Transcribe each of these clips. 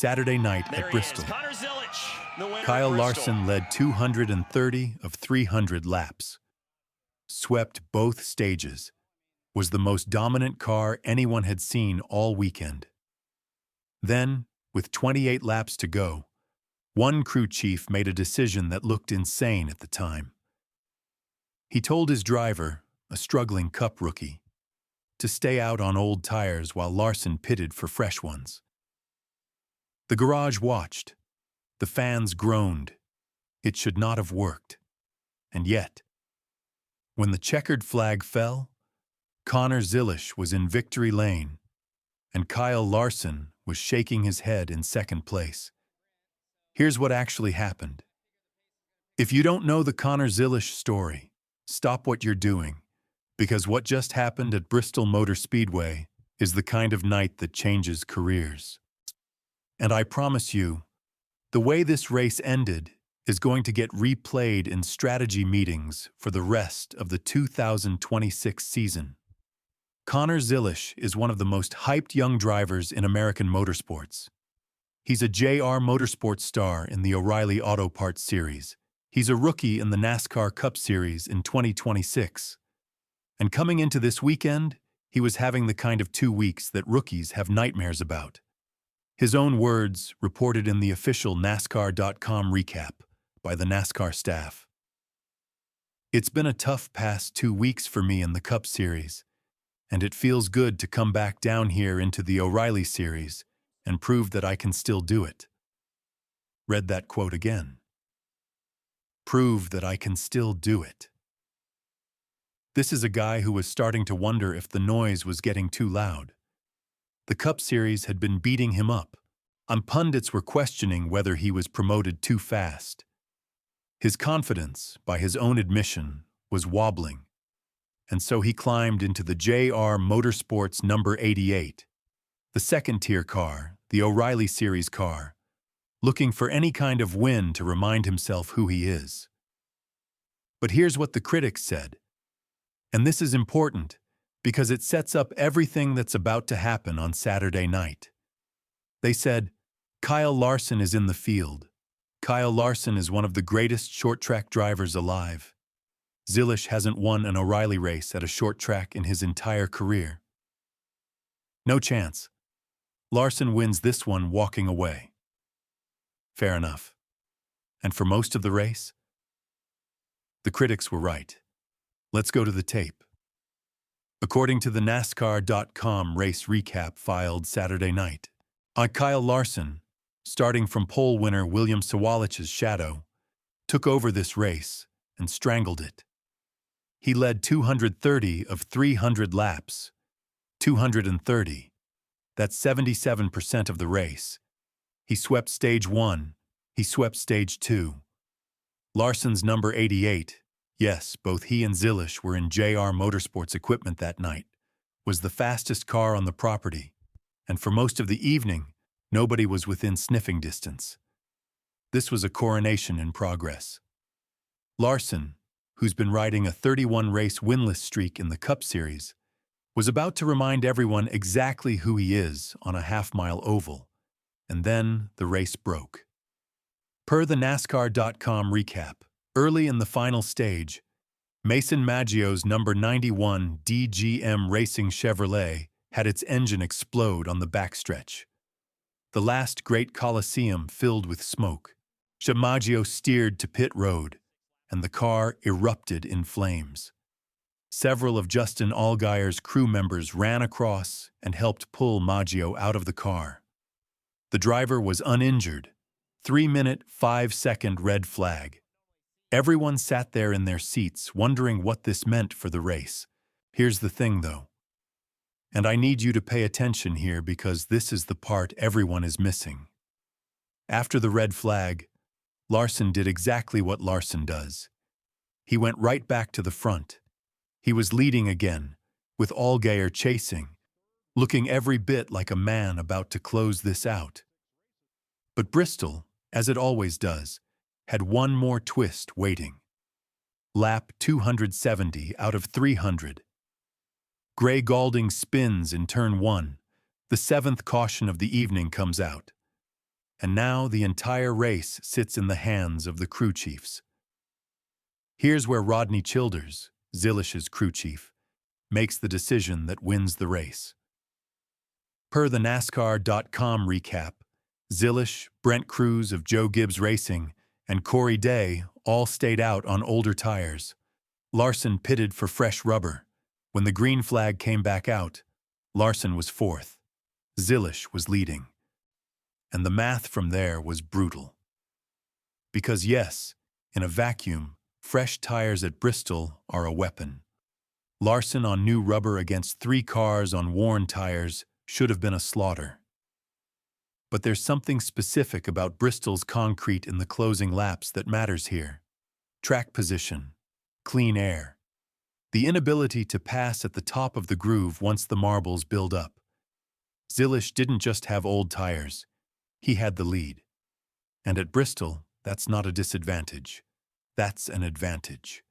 Saturday night There at he Bristol. is, Connor Zilisch, the winner Kyle at Bristol. Larson led 230 of 300 laps, swept both stages, was the most dominant car anyone had seen all weekend. Then, with 28 laps to go, one crew chief made a decision that looked insane at the time. He told his driver, a struggling Cup rookie, to stay out on old tires while Larson pitted for fresh ones. The garage watched. The fans groaned. It should not have worked. And yet, when the checkered flag fell, Connor Zilisch was in victory lane, and Kyle Larson was shaking his head in second place. Here's what actually happened. If you don't know the Connor Zilisch story, stop what you're doing, because what just happened at Bristol Motor Speedway is the kind of night that changes careers. And I promise you, the way this race ended is going to get replayed in strategy meetings for the rest of the 2026 season. Connor Zilisch is one of the most hyped young drivers in American motorsports. He's a JR Motorsports star in the O'Reilly Auto Parts Series. He's a rookie in the NASCAR Cup Series in 2026. And coming into this weekend, he was having the kind of 2 weeks that rookies have nightmares about. His own words reported in the official NASCAR.com recap by the NASCAR staff. It's been a tough past 2 weeks for me in the Cup Series, and it feels good to come back down here into the O'Reilly Series and prove that I can still do it. Read that quote again. Prove that I can still do it. This is a guy who was starting to wonder if the noise was getting too loud. The Cup Series had been beating him up, and pundits were questioning whether he was promoted too fast. His confidence, by his own admission, was wobbling, and so he climbed into the JR Motorsports number 88, the second-tier car, the O'Reilly Series car, looking for any kind of win to remind himself who he is. But here's what the critics said, and this is important because it sets up everything that's about to happen on Saturday night. They said, Kyle Larson is in the field. Kyle Larson is one of the greatest short-track drivers alive. Zilisch hasn't won an O'Reilly race at a short track in his entire career. No chance. Larson wins this one walking away. Fair enough. And for most of the race? The critics were right. Let's go to the tape. According to the NASCAR.com race recap filed Saturday night, Kyle Larson, starting from pole winner William Sawalich's shadow, took over this race and strangled it. He led 230 of 300 laps. 230. That's 77% of the race. He swept stage 1. He swept stage 2. Larson's number 88, yes, both he and Zilisch were in JR Motorsports equipment that night, was the fastest car on the property, and for most of the evening, nobody was within sniffing distance. This was a coronation in progress. Larson, who's been riding a 31-race winless streak in the Cup Series, was about to remind everyone exactly who he is on a half-mile oval, and then the race broke. Per the NASCAR.com recap, early in the final stage, Mason Maggio's number 91 DGM Racing Chevrolet had its engine explode on the backstretch. The last great Coliseum filled with smoke. Maggio steered to pit road, and the car erupted in flames. Several of Justin Allgaier's crew members ran across and helped pull Maggio out of the car. The driver was uninjured. 3-minute, 5-second red flag. Everyone sat there in their seats wondering what this meant for the race. Here's the thing, though. And I need you to pay attention here because this is the part everyone is missing. After the red flag, Larson did exactly what Larson does. He went right back to the front. He was leading again, with Allgaier chasing, looking every bit like a man about to close this out. But Bristol, as it always does, had one more twist waiting. Lap 270 out of 300. Gray Gaulding spins in turn 1. The 7th caution of the evening comes out. and now the entire race sits in the hands of the crew chiefs. Here's where Rodney Childers, Zilisch's crew chief, makes the decision that wins the race. Per the NASCAR.com recap, Zilisch, Brent Cruz of Joe Gibbs Racing, and Corey Day all stayed out on older tires. Larson pitted for fresh rubber. When the green flag came back out, Larson was fourth. Zilisch was leading. And the math from there was brutal. Because yes, in a vacuum, fresh tires at Bristol are a weapon. Larson on new rubber against 3 cars on worn tires should have been a slaughter. But there's something specific about Bristol's concrete in the closing laps that matters here. Track position, clean air, the inability to pass at the top of the groove once the marbles build up. Zilisch didn't just have old tires, he had the lead. And at Bristol, that's not a disadvantage. That's an advantage.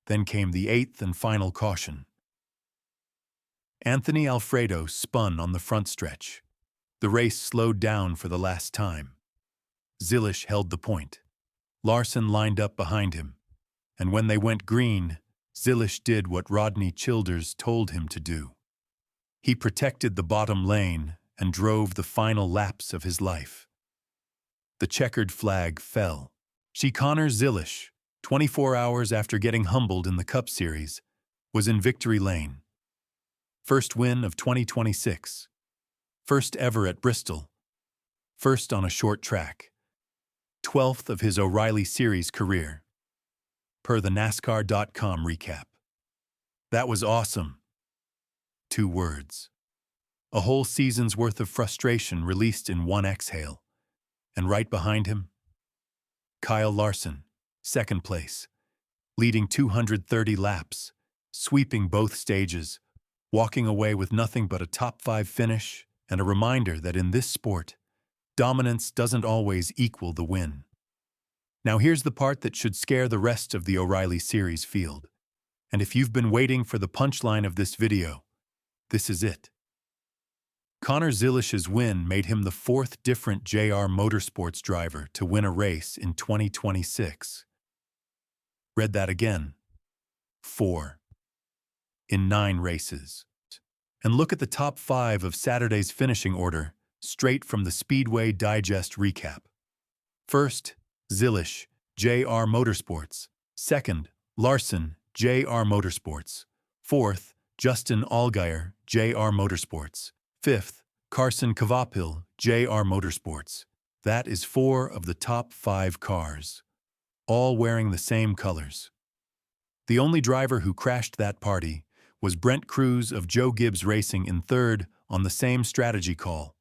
Then came the 8th and final caution. Anthony Alfredo spun on the front stretch. The race slowed down for the last time. Zilisch held the point. Larson lined up behind him. And when they went green, Zilisch did what Rodney Childers told him to do. He protected the bottom lane and drove the final laps of his life. The checkered flag fell. Connor Zilisch, 24 hours after getting humbled in the Cup Series, was in victory lane. First win of 2026. First ever at Bristol. First on a short track. 12th of his O'Reilly Series career. Per the NASCAR.com recap. That was awesome. 2 words. A whole season's worth of frustration released in one exhale. And right behind him, Kyle Larson, 2nd place, leading 230 laps, sweeping both stages, walking away with nothing but a top 5 finish and a reminder that in this sport, dominance doesn't always equal the win. Now here's the part that should scare the rest of the O'Reilly Series field. And if you've been waiting for the punchline of this video, this is it. Connor Zilisch's win made him the 4th different JR Motorsports driver to win a race in 2026. Read that again. 4. In 9 races. And look at the top 5 of Saturday's finishing order, straight from the Speedway Digest recap. First, Zilisch, JR Motorsports. Second, Larson, JR Motorsports. Fourth, Justin Allgaier, JR Motorsports. Fifth, Carson Kvapil, JR Motorsports. That is 4 of the top 5 cars, all wearing the same colors. The only driver who crashed that party was Brent Cruz of Joe Gibbs Racing in 3rd on the same strategy call.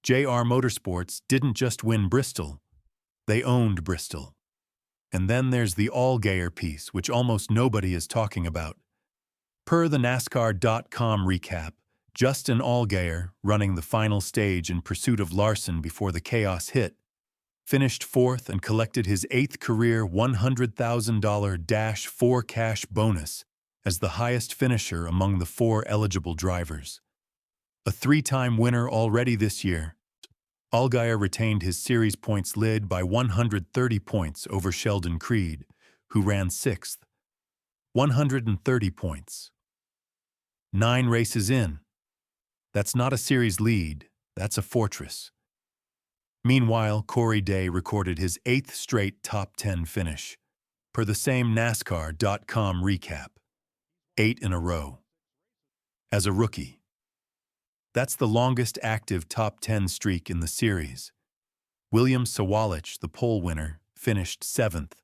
JR Motorsports didn't just win Bristol, they owned Bristol. And then there's the Allgaier piece, which almost nobody is talking about. Per the NASCAR.com recap, Justin Allgaier, running the final stage in pursuit of Larson before the chaos hit, finished 4th and collected his 8th career $100,000-4 cash bonus as the highest finisher among the 4 eligible drivers. A 3-time winner already this year, Allgaier retained his series points lead by 130 points over Sheldon Creed, who ran 6th. 130 points. 9 races in. That's not a series lead, that's a fortress. Meanwhile, Corey Day recorded his 8th straight top 10 finish, per the same NASCAR.com recap. 8 in a row. As a rookie. That's the longest active top 10 streak in the series. William Sawalich, the pole winner, finished 7th.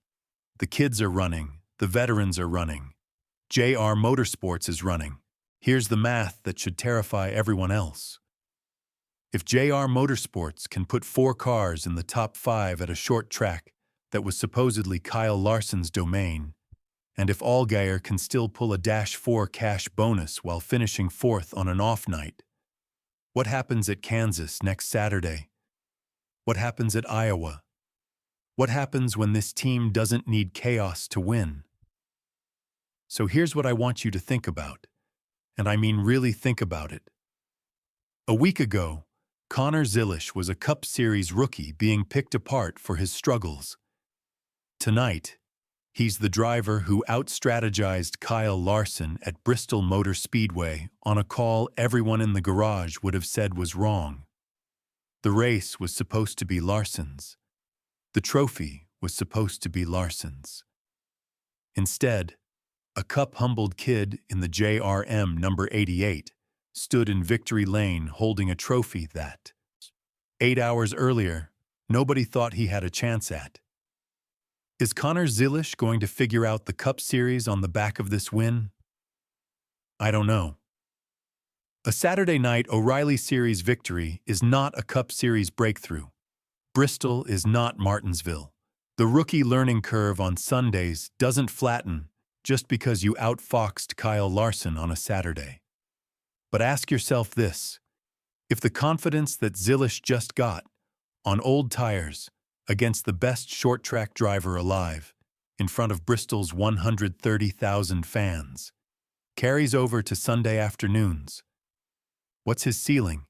The kids are running, the veterans are running. JR Motorsports is running. Here's the math that should terrify everyone else. If JR Motorsports can put 4 cars in the top 5 at a short track that was supposedly Kyle Larson's domain, and if Allgaier can still pull a -4 cash bonus while finishing 4th on an off night, what happens at Kansas next Saturday? What happens at Iowa? What happens when this team doesn't need chaos to win? So here's what I want you to think about. And I mean really think about it. A week ago, Connor Zilisch was a Cup Series rookie being picked apart for his struggles. Tonight, he's the driver who out-strategized Kyle Larson at Bristol Motor Speedway on a call everyone in the garage would have said was wrong. The race was supposed to be Larson's. The trophy was supposed to be Larson's. Instead, a Cup-humbled kid in the JRM number 88 stood in victory lane holding a trophy that, 8 hours earlier, nobody thought he had a chance at. Is Connor Zilisch going to figure out the Cup Series on the back of this win? I don't know. A Saturday night O'Reilly Series victory is not a Cup Series breakthrough. Bristol is not Martinsville. The rookie learning curve on Sundays doesn't flatten just because you outfoxed Kyle Larson on a Saturday. But ask yourself this: if the confidence that Zilisch just got, on old tires, against the best short-track driver alive, in front of Bristol's 130,000 fans, carries over to Sunday afternoons, what's his ceiling?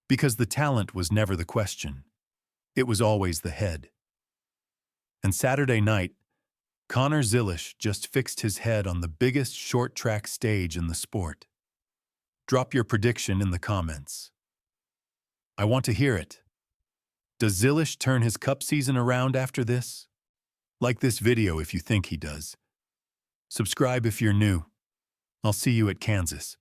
Because the talent was never the question. It was always the head. And Saturday night, Connor Zilisch just fixed his head on the biggest short-track stage in the sport. Drop your prediction in the comments. I want to hear it. Does Zilisch turn his Cup season around after this? Like this video if you think he does. Subscribe if you're new. I'll see you at Kansas.